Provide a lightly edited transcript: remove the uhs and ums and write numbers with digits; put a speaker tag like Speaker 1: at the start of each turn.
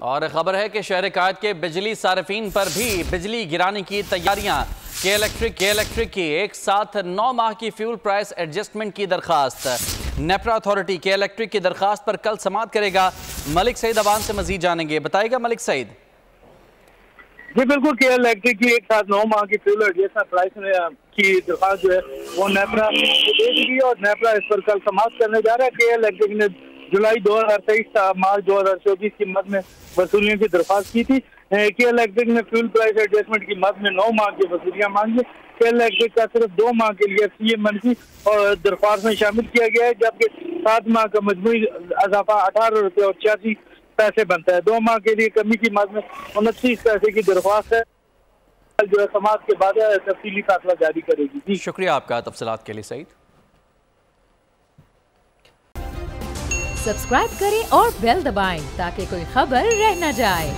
Speaker 1: और खबर है कि शहर कायद के बिजली सार्फिन पर भी बिजली गिराने की तैयारियां। के इलेक्ट्रिक की एक साथ 9 माह की फ्यूल प्राइस एडजस्टमेंट की दरखास्त। नेपरा अथॉरिटी के इलेक्ट्रिक की दरखास्त पर कल समाअत करेगा। मलिक सईद अवान से मजीद जानेंगे, बताएगा मलिक सईद।
Speaker 2: जी बिल्कुल, के इलेक्ट्रिक की एक साथ 9 माह की फ्यूल एडजस्टमेंट प्राइस की दरखास्त जो है वो नेपरा देगी और नेपरा इस पर कल समाअत करने जा रहा है। के इलेक्ट्रिक ने जुलाई 2023 मार्च 2024 की मद में वसूलियों की दरख्वास्त की थी। के इलेक्ट्रिक ने फ्यूल प्राइस एडजस्टमेंट की मद में 9 माह की वसूलियां मांगी। के इलेक्ट्रिक का सिर्फ 2 माह के लिए CMNC और दरख्वास्त में शामिल किया गया है, जबकि 7 माह का मजमूई इजाफा 18 रुपये और 86 पैसे बनता है। 2 माह के लिए कमी की मद में 29 पैसे की दरख्वास्त है, जो है समाअत के बाद तफसीली फैसला जारी करेगी।
Speaker 1: जी शुक्रिया आपका तफसीलात के लिए सईद।
Speaker 3: सब्सक्राइब करें और बेल दबाएं ताकि कोई खबर रह न जाए।